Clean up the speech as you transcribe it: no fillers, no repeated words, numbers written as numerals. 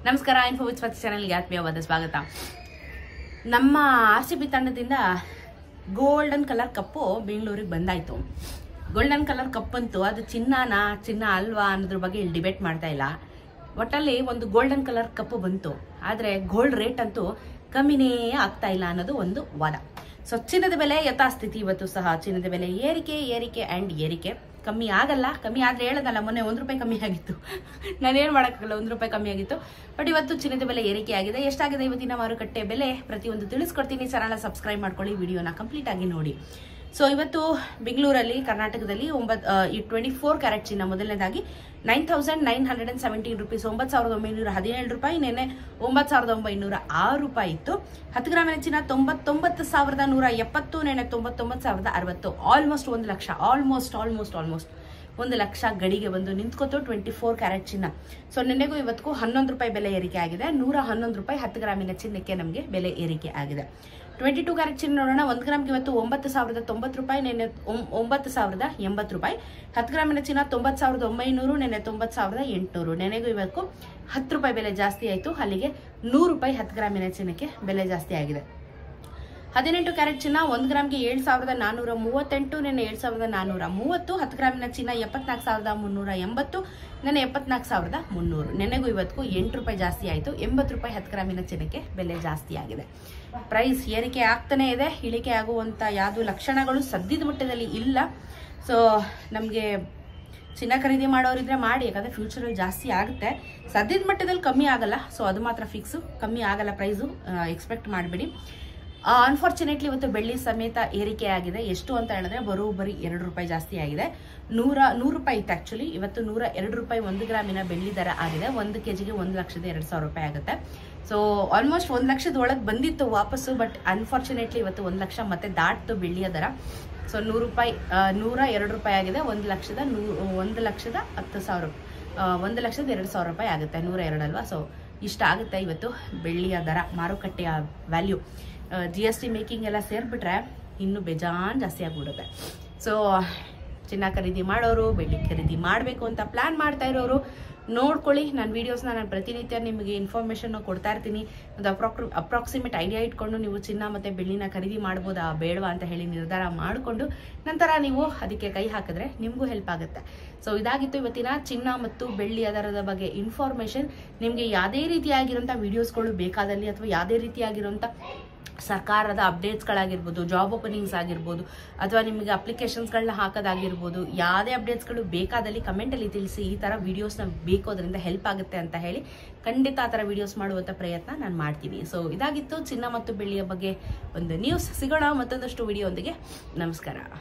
ನಮಸ್ಕಾರ, info with Smriti ಚಾನೆಲ್ಗೆ ಆತ್ಮೀಯವಾದ ಸ್ವಾಗತ. ನಮ್ಮ RCB ತಂಡದಿಂದ ಗೋಲ್ಡನ್ ಕಲರ್ ಕಪ್ಪು ಬೆಂಗಳೂರಿಗೆ ಬಂದಾಯ್ತು. ಗೋಲ್ಡನ್ ಕಲರ್ ಕಪ್ ಅಂತೂ ಅದು ಚಿನ್ನ ಅಲ್ವಾ ಅನ್ನೋದ್ರ ಬಗ್ಗೆ ಇಲ್ಲಿ ಡಿಬೇಟ್ ಮಾಡ್ತಾ ಇಲ್ಲ. ಒಟ್ಟಲ್ಲಿ ಒಂದು ಗೋಲ್ಡನ್ ಕಲರ್ ಕಪ್ಪು ಬಂತು, ಆದರೆ ಗೋಲ್ಡ್ ರೇಟ್ ಅಂತೂ ಕಮ್ಮಿನೇ ಆಗ್ತಾ ಇಲ್ಲ ಅನ್ನೋದು ಒಂದು ವಾದ. ಸೊ ಚಿನ್ನದ ಬೆಲೆ ಯಥಾಸ್ಥಿತಿ. ಇವತ್ತು ಸಹ ಚಿನ್ನದ ಬೆಲೆ ಏರಿಕೆ ಕಮ್ಮಿ ಆಗಲ್ಲ. ಕಮ್ಮಿ ಆದ್ರೆ ಹೇಳದಲ್ಲ, ಮೊನ್ನೆ ₹1 ಕಮ್ಮಿ ಆಗಿತ್ತು. ನಾನೇನು ಮಾಡೋಕ್ಕಾಗಲ್ಲ, ₹1 ಕಮ್ಮಿ ಆಗಿತ್ತು. ಬಟ್ ಇವತ್ತು ಚಿನ್ನದ ಬೆಲೆ ಏರಿಕೆ ಆಗಿದೆ. ಎಷ್ಟಾಗಿದೆ ಇವತ್ತಿನ ಮಾರುಕಟ್ಟೆ ಬೆಲೆ ಪ್ರತಿಯೊಂದು ತಿಳಿಸ್ಕೊಡ್ತೀನಿ. ಚಾನಲ್ ಸಬ್ಸ್ಕ್ರೈಬ್ ಮಾಡ್ಕೊಳ್ಳಿ, ವಿಡಿಯೋನ ಕಂಪ್ಲೀಟ್ ಆಗಿ ನೋಡಿ. ಸೊ ಇವತ್ತು ಬೆಂಗಳೂರಲ್ಲಿ, ಕರ್ನಾಟಕದಲ್ಲಿ 24 ಕ್ಯಾರೆಟ್ ಚಿನ್ನ ಮೊದಲನೇದಾಗಿ 9,917 ರೂಪೀಸ್, ₹9,917. ನೆನ್ನೆ ₹9,906 ಇತ್ತು. 10 ಗ್ರಾಮಿನ ಚಿನ್ನ 99,170, ನೆನ್ನೆ 99,060. ಆಲ್ಮೋಸ್ಟ್ 1 ಲಕ್ಷ, ಆಲ್ಮೋಸ್ಟ್ 1 ಲಕ್ಷ ಗಡಿಗೆ ಬಂದು ನಿಂತ್ಕೋತು 24 ಕ್ಯಾರೆಟ್ ಚಿನ್ನ. ಸೊ ನಿನ್ನೆಗೂ ಇವತ್ತಿಗೂ ₹11 ಬೆಲೆ ಏರಿಕೆ ಆಗಿದೆ. ₹111 10 ಗ್ರಾಮಿನ ಚಿನ್ನಕ್ಕೆ ನಮಗೆ ಬೆಲೆ ಏರಿಕೆ ಆಗಿದೆ. 22 ಕ್ಯಾರೆಟ್ ಚಿನ್ನ ನೋಡೋಣ. 1 ಗ್ರಾಮ್ಗೆ ಇವತ್ತು ₹9,090, ನೆನ್ನೆ ₹9,080. 10 ಗ್ರಾಮಿನ ಚಿನ್ನ 90,900, ನೆನ್ನೆ 90,800. ನೆನೆಗೂ ಇವತ್ತು ₹10 ಬೆಲೆ ಜಾಸ್ತಿ ಆಯಿತು. ಅಲ್ಲಿಗೆ ₹100 10 ಗ್ರಾಮಿನ ಚಿನ್ನಕ್ಕೆ ಬೆಲೆ ಜಾಸ್ತಿ ಆಗಿದೆ. 18 ಕ್ಯಾರೆಟ್ ಚಿನ್ನ 1 ಗ್ರಾಮ್ಗೆ 7,438, ನೆನ್ನೆ 7,430. 10 ಗ್ರಾಮಿನ ಚಿನ್ನ 74,380, ನೆನ್ನೆ 74,300. ನೆನೆಗೂ ಇವತ್ತಿಗೂ ₹8 ಜಾಸ್ತಿ ಆಯಿತು. ₹80 10 ಗ್ರಾಮಿನ ಚಿನ್ನಕ್ಕೆ ಬೆಲೆ ಜಾಸ್ತಿ ಆಗಿದೆ. ಪ್ರೈಸ್ ಏರಿಕೆ ಆಗ್ತಾನೆ ಇದೆ. ಇಳಿಕೆ ಆಗುವಂತ ಯಾವುದು ಲಕ್ಷಣಗಳು ಸದ್ಯದ ಮಟ್ಟದಲ್ಲಿ ಇಲ್ಲ. ಸೊ ನಮಗೆ ಚಿನ್ನ ಖರೀದಿ ಮಾಡೋರಿದ್ರೆ ಮಾಡಿ, ಯಾಕಂದ್ರೆ ಫ್ಯೂಚರಲ್ಲಿ ಜಾಸ್ತಿ ಆಗುತ್ತೆ. ಸದ್ಯದ ಮಟ್ಟದಲ್ಲಿ ಕಮ್ಮಿ ಆಗಲ್ಲ. ಸೊ ಅದು ಮಾತ್ರ ಫಿಕ್ಸು, ಕಮ್ಮಿ ಆಗಲ್ಲ ಪ್ರೈಸು, ಎಕ್ಸ್ಪೆಕ್ಟ್ ಮಾಡಬೇಡಿ. ಅನ್ಫಾರ್ಚುನೇಟ್ಲಿ ಇವತ್ತು ಬೆಳ್ಳಿ ಸಮೇತ ಏರಿಕೆ ಆಗಿದೆ. ಎಷ್ಟು ಅಂತ ಹೇಳಿದ್ರೆ ಬರೋಬ್ಬರಿ ₹2 ಜಾಸ್ತಿ ಆಗಿದೆ. ₹100 ಇತ್ತು ಆಕ್ಚುಲಿ. ಇವತ್ತು ₹102 1 ಗ್ರಾಮಿನ ಬೆಳ್ಳಿ ದರ ಆಗಿದೆ. 1 ಕೆಜಿಗೆ ₹1,02,000 ಆಗುತ್ತೆ. ಸೊ ಆಲ್ಮೋಸ್ಟ್ 1 ಲಕ್ಷದ ಒಳಗೆ ಬಂದಿತ್ತು ವಾಪಸ್ಸು. ಬಟ್ ಅನ್ಫಾರ್ಚುನೇಟ್ಲಿ ಇವತ್ತು 1 ಲಕ್ಷ ಮತ್ತೆ ದಾಟ್ತು ಬೆಳ್ಳಿಯ ದರ. ಸೊ ₹102 ಆಗಿದೆ. 1,10,000, ₹1,02,000 ಆಗುತ್ತೆ. 102 ಅಲ್ವಾ? ಸೊ ಇಷ್ಟ ಆಗುತ್ತೆ ಇವತ್ತು ಬೆಳ್ಳಿಯ ದರ, ಮಾರುಕಟ್ಟೆಯ ವ್ಯಾಲ್ಯೂ. GST ಮೇಕಿಂಗ್ ಎಲ್ಲ ಸೇರಿಬಿಟ್ರೆ ಇನ್ನೂ ಬೇಜಾನ್ ಜಾಸ್ತಿ ಆಗಿಬಿಡುತ್ತೆ. ಸೊ ಚಿನ್ನ ಖರೀದಿ ಮಾಡೋರು, ಬೆಳ್ಳಿ ಖರೀದಿ ಮಾಡಬೇಕು ಅಂತ ಪ್ಲಾನ್ ಮಾಡ್ತಾ ಇರೋರು ನೋಡ್ಕೊಳ್ಳಿ. ನನ್ನ ವೀಡಿಯೋಸ್ನ ನಾನು ಪ್ರತಿನಿತ್ಯ ನಿಮಗೆ ಇನ್ಫಾರ್ಮೇಷನ್ ಕೊಡ್ತಾ ಇರ್ತೀನಿ. ಒಂದು ಅಪ್ರಾಕ್ಸಿಮೇಟ್ ಐಡಿಯಾ ಇಟ್ಕೊಂಡು ನೀವು ಚಿನ್ನ ಮತ್ತು ಬೆಳ್ಳಿನ ಖರೀದಿ ಮಾಡ್ಬೋದಾ ಬೇಡವಾ ಅಂತ ಹೇಳಿ ನಿರ್ಧಾರ ಮಾಡಿಕೊಂಡು ನಂತರ ನೀವು ಅದಕ್ಕೆ ಕೈ ಹಾಕಿದ್ರೆ ನಿಮಗೂ ಹೆಲ್ಪ್ ಆಗುತ್ತೆ. ಸೊ ಇದಾಗಿತ್ತು ಇವತ್ತಿನ ಚಿನ್ನ ಮತ್ತು ಬೆಳ್ಳಿ ದರದ ಬಗ್ಗೆ ಇನ್ಫಾರ್ಮೇಷನ್. ನಿಮಗೆ ಯಾವುದೇ ರೀತಿಯಾಗಿರೋಂಥ ವೀಡಿಯೋಸ್ಗಳು ಬೇಕಾದಲ್ಲಿ, ಅಥವಾ ಯಾವುದೇ ರೀತಿಯಾಗಿರೋಂಥ ಸರ್ಕಾರದ ಅಪ್ಡೇಟ್ಸ್ಗಳಾಗಿರ್ಬೋದು, ಜಾಬ್ ಓಪನಿಂಗ್ಸ್ ಆಗಿರ್ಬೋದು, ಅಥವಾ ನಿಮಗೆ ಅಪ್ಲಿಕೇಶನ್ಸ್ಗಳನ್ನ ಹಾಕೋದಾಗಿರ್ಬೋದು, ಯಾವುದೇ ಅಪ್ಡೇಟ್ಸ್ಗಳು ಬೇಕಾದಲ್ಲಿ ಕಮೆಂಟಲ್ಲಿ ತಿಳಿಸಿ. ಈ ಥರ ವೀಡಿಯೋಸ್ನ ಬೇಕು, ಅದರಿಂದ ಹೆಲ್ಪ್ ಆಗುತ್ತೆ ಅಂತ ಹೇಳಿ ಖಂಡಿತ ಆ ಥರ ವೀಡಿಯೋಸ್ ಮಾಡುವಂಥ ಪ್ರಯತ್ನ ನಾನು ಮಾಡ್ತೀನಿ. ಸೊ ಇದಾಗಿತ್ತು ಚಿನ್ನ ಮತ್ತು ಬೆಳ್ಳಿಯ ಬಗ್ಗೆ ಒಂದು ನ್ಯೂಸ್. ಸಿಗೋಣ ಮತ್ತೊಂದಷ್ಟು ವಿಡಿಯೋ ಒಂದಿಗೆ. ನಮಸ್ಕಾರ.